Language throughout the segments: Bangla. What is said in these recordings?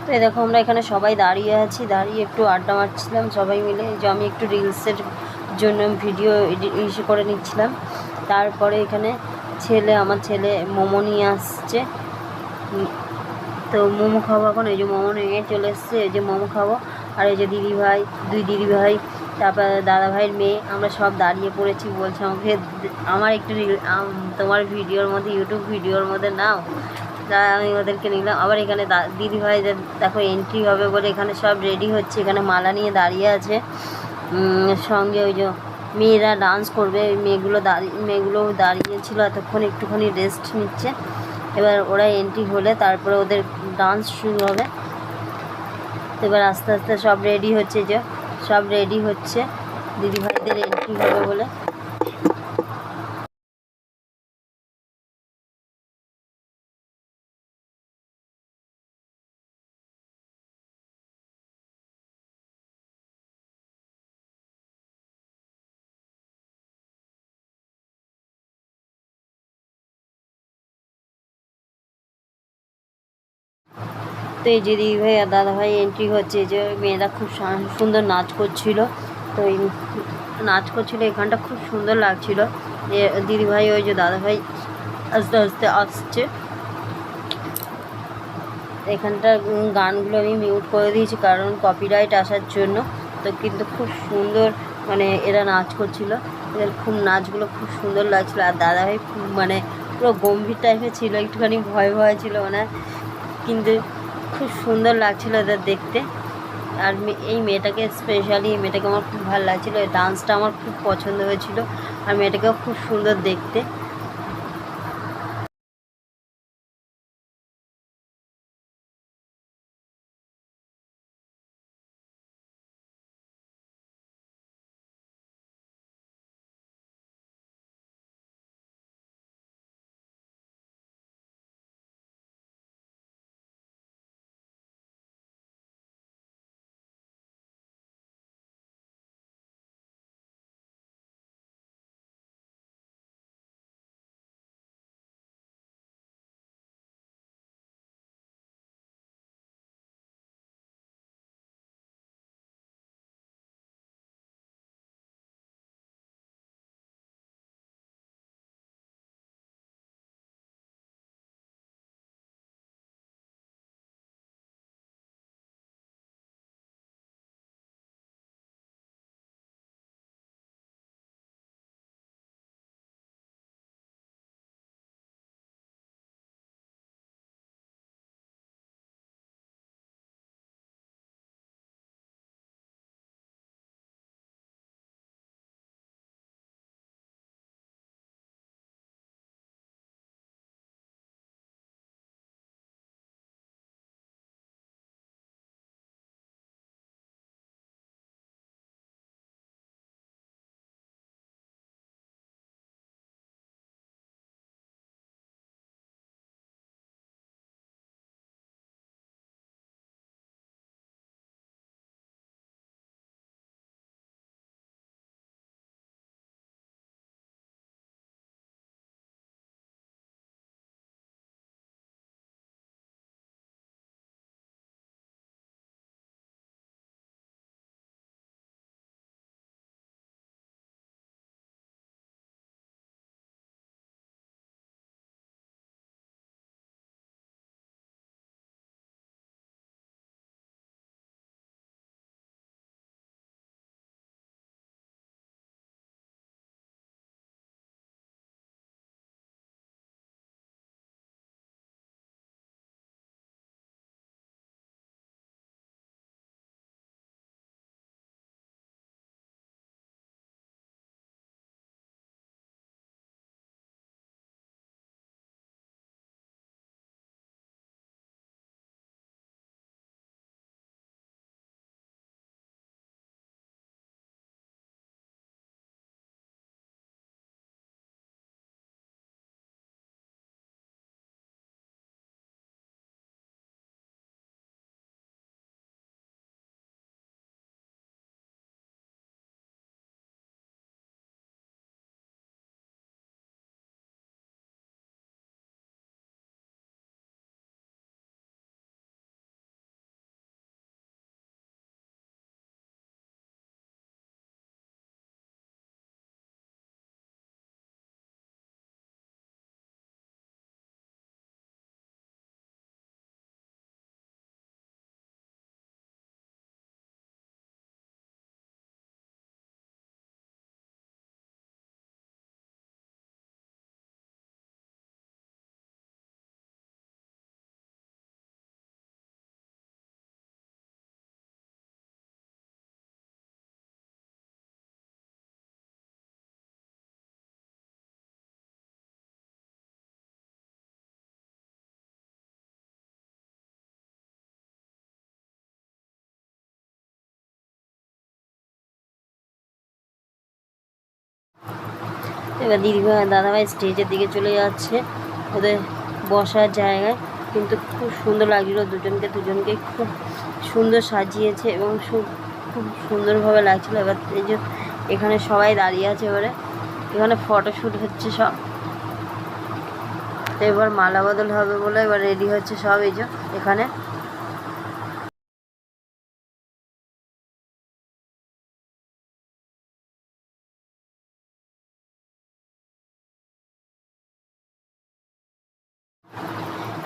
তো এই দেখো আমরা এখানে সবাই দাঁড়িয়ে আছি, দাঁড়িয়ে একটু আড্ডা মারছিলাম সবাই মিলে। যে আমি একটু রিলসের জন্য ভিডিও ইস্যু করে নিচ্ছিলাম। তারপরে এখানে আমার ছেলে মোমো নিয়ে আসছে। তো মোমো খাবো এখন, এই যে মোমো নিয়ে চলে এসছে, এই যে মোমো খাবো। আর এই যে দিদিভাই, দুই দিদিভাই, তারপর দাদাভাইয়ের মেয়ে, আমরা সব দাঁড়িয়ে পড়েছি। বলছে আমাকে আমার একটু তোমার ভিডিওর মধ্যে, ইউটিউব ভিডিওর মধ্যে নাও। তা আমি ওদেরকে নিলাম। আবার এখানে দিদিভাই দেখো এন্ট্রি হবে বলে এখানে সব রেডি হচ্ছে। এখানে মালা নিয়ে দাঁড়িয়ে আছে, সঙ্গে ওই যে মেয়েরা ডান্স করবে, ওই মেয়েগুলো দাঁড়িয়েছিল এতক্ষণ, একটুখানি রেস্ট নিচ্ছে। এবার ওরা এন্ট্রি হলে তারপরে ওদের ডান্স শুরু হবে। এবার আস্তে আস্তে সব রেডি হচ্ছে, যে সব রেডি হচ্ছে দিদিভাইদের এন্ট্রি হবে বলে। তো এই যে দিদিভাই আর দাদাভাই এন্ট্রি হচ্ছে, যে মেয়েরা খুব সুন্দর নাচ করছিল। তো এই নাচ করছিল, এখানটা খুব সুন্দর লাগছিল। দিদিভাই ওই যে দাদাভাই আস্তে আস্তে আসছে। এখানটার গানগুলো আমি মিউট করে দিয়েছি কারণ কপিরাইট আসার জন্য। তো কিন্তু খুব সুন্দর, মানে এরা নাচ করছিল, এদের খুব নাচগুলো খুব সুন্দর লাগছিলো। আর দাদাভাই খুব মানে পুরো গম্ভীর টাইপের ছিল, একটুখানি ভয় ভয় ছিল মানে, কিন্তু খুব সুন্দর লাগছিলো এদের দেখতে। আর এই মেয়েটাকে স্পেশালি, এই মেয়েটাকে আমার খুব ভালো লাগছিলো, এই ডান্সটা আমার খুব পছন্দ হয়েছিল। আর মেয়েটাকেও খুব সুন্দর দেখতে। এবার দিদিভাই দাদাভাই স্টেজের দিকে চলে যাচ্ছে ওদের বসার জায়গায়, কিন্তু খুব সুন্দর লাগছিলো দুজনকে খুব সুন্দর সাজিয়েছে এবং খুব সুন্দরভাবে লাগছিলো। এবার এই যে এখানে সবাই দাঁড়িয়ে আছে, এবারে এখানে ফটোশ্যুট হচ্ছে সব। তো এবার মালা বদল হবে বলে এবার রেডি হচ্ছে সব। এই যে এখানে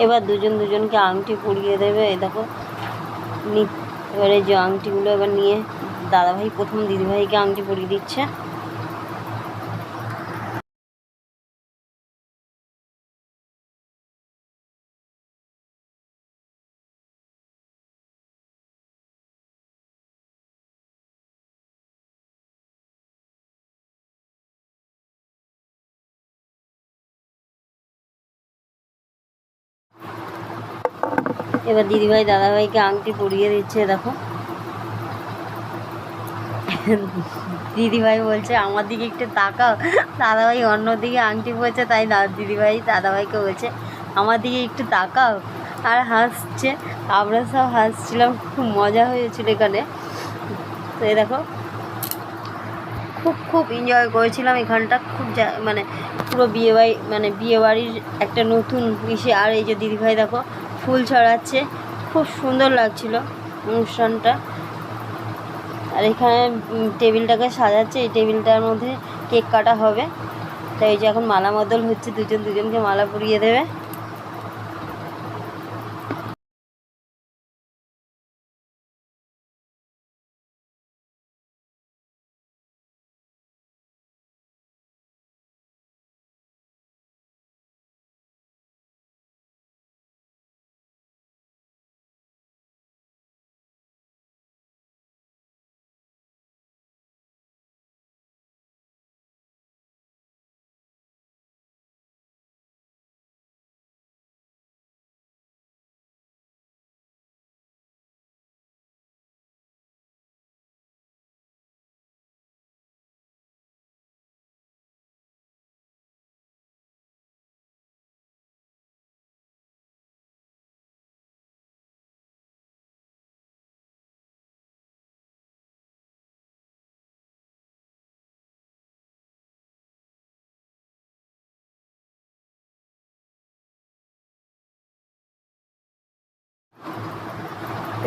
এবার দুজনকে আংটি পরিয়ে দেবে। এই দেখো এবারে যে আংটিগুলো এবার নিয়ে দাদাভাই প্রথম দিদিভাইকে আংটি পরিয়ে দিচ্ছে। এবার দিদিভাই দাদাভাইকে আংটি পরিয়ে দিচ্ছে। দেখো দিদিভাই বলছে আমার দিকে একটু তাকাও, দাদাভাই অন্য দিকে আংটি পড়ছে, তাই দিদিভাই দাদাভাইকে বলছে আমার দিকে একটু তাকাও, আর হাসছে। আমরা সব হাসছিলাম, খুব মজা হয়েছিল এখানে। তো এই দেখো খুব এনজয় করেছিলাম এখানটা, খুব মানে পুরো বিয়ে বাড়ির একটা নতুন ইসে। আর এই যে দিদিভাই দেখো ফুল ছড়াচ্ছে, খুব সুন্দর লাগছিল অনুষ্ঠানটা। আর এখানে টেবিলটাকে সাজাচ্ছে, এই টেবিলটার মধ্যে কেক কাটা হবে। তাই এই যে এখন মালা বদল হচ্ছে, দুজনকে মালা পরিয়ে দেবে।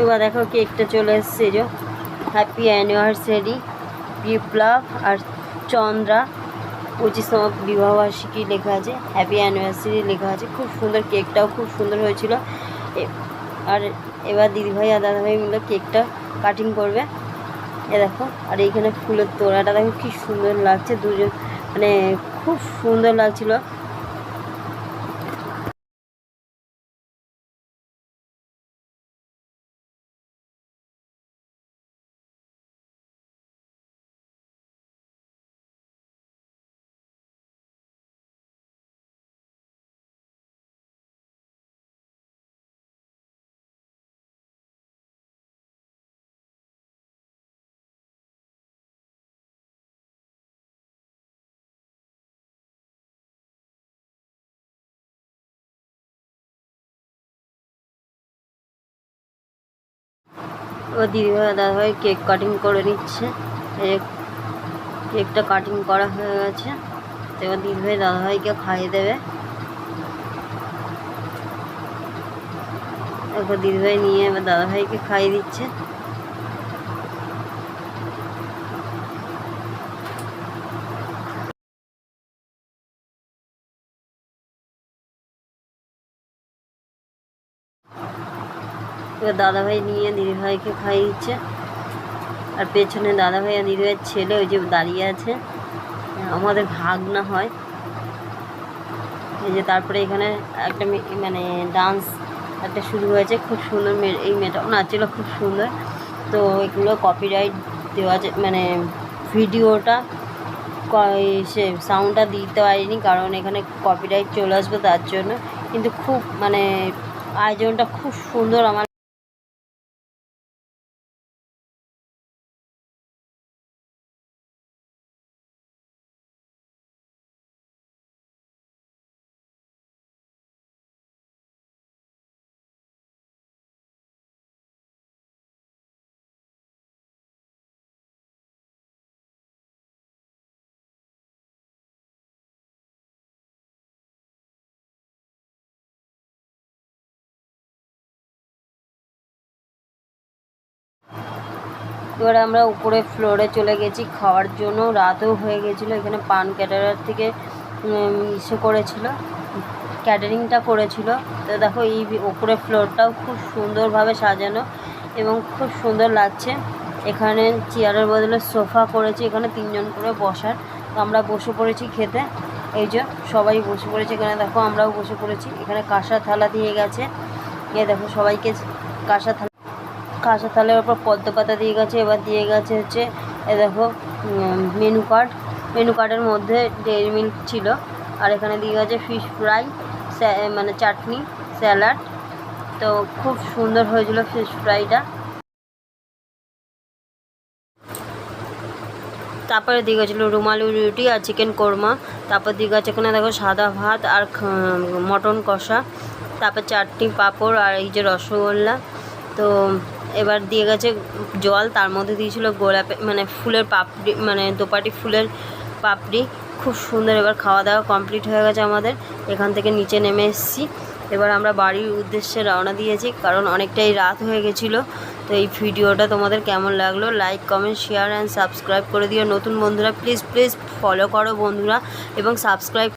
এবার দেখো কেকটা চলে এসছে, যে হ্যাপি অ্যানিভার্সারি বিপ্লব আর চন্দ্রা 25তম বিবাহবার্ষিকী লেখা আছে, হ্যাপি অ্যানিভার্সারি লেখা আছে। খুব সুন্দর, কেকটাও খুব সুন্দর হয়েছিল। আর এবার দিদিভাই আর দাদাভাই মিলে কেকটা কাটিং করবে। এ দেখো, আর এইখানে ফুলের তোড়াটা দেখো কি সুন্দর লাগছে, দুজন মানে খুব সুন্দর লাগছিল। ও দিদিভাই দাদাভাই কেক কাটিং করে নিচ্ছে। কেকটা কাটিং করা হয়ে গেছে, এবার দিদিভাই দাদাভাইকে খাইয়ে দেবে। এরপর দিদিভাই নিয়ে এবার দাদাভাইকে খাইয়ে দিচ্ছে। এবার দাদাভাই নিয়ে দিদিভাইকে খাইয়ে দিচ্ছে। আর পেছনে দাদাভাই আর দিদিভাইয়ের ছেলে ওই যে দাঁড়িয়ে আছে, আমাদের ভাগনা হয়। এই যে তারপরে এখানে একটা মানে ডান্স একটা শুরু হয়েছে, খুব সুন্দর। এই মেয়েটাও নাচছিল খুব সুন্দর। তো এগুলো কপিরাইট দেওয়া মানে ভিডিওটা সে সাউন্ডটা দিতে পারিনি, কারণ এখানে কপিরাইট চলে আসবে তার জন্য। কিন্তু খুব মানে আয়োজনটা খুব সুন্দর আমার এবারে আমরা উপরে ফ্লোরে চলে গেছি খাওয়ার জন্য। রাতও হয়ে গেছিলো। এখানে পান ক্যাটারার থেকে ইসে করেছিল, ক্যাটারিংটা করেছিল। তো দেখো এই উপরে ফ্লোরটাও খুব সুন্দরভাবে সাজানো এবং খুব সুন্দর লাগছে। এখানে চেয়ারের বদলে সোফা করেছি, এখানে 3 জন করে বসার। তো আমরা বসে পড়েছি খেতে। এই যে সবাই বসে পড়েছে এখানে, দেখো আমরাও বসে পড়েছি। এখানে কাঁসা থালা দিয়ে গেছে, এ দেখো সবাইকে কাঁসা থালার ওপর পদ্ম পাতা দিয়ে গেছে। এবার দিয়ে গেছে হচ্ছে এ দেখো মেনু কার্ডের মধ্যে ডেইরি মিল্ক ছিল। আর এখানে দিয়ে গেছে ফিশ ফ্রাই, মানে চাটনি, স্যালাড। তো খুব সুন্দর হয়েছিল ফিশ ফ্রাইটা। তারপরে দিয়ে গেছিলো রুমালি রুটি আর চিকেন কোরমা। তারপর দিয়ে গেছে এখানে দেখো সাদা ভাত আর মটন কষা, তারপর চাটনি, পাঁপড় আর এই যে রসগোল্লা। তো এবার দিয়ে গেছে জল, তার মধ্যে দিয়েছিল গোলাপে মানে ফুলের পাপড়ি, মানে দোপাটি ফুলের পাপড়ি। খুব সুন্দর। এবার খাওয়া দাওয়া কমপ্লিট হয়ে গেছে আমাদের। এখান থেকে নিচে নেমে এসেছি। এবার আমরা বাড়ির উদ্দেশ্যে রওনা দিয়েছি, কারণ অনেকটাই রাত হয়ে গেছিলো। তো এই ভিডিওটা তোমাদের কেমন লাগলো, like, comment, share and subscribe করে দিও। নতুন বন্ধুরা প্লিজ ফলো করো বন্ধুরা, এবং সাবস্ক্রাইব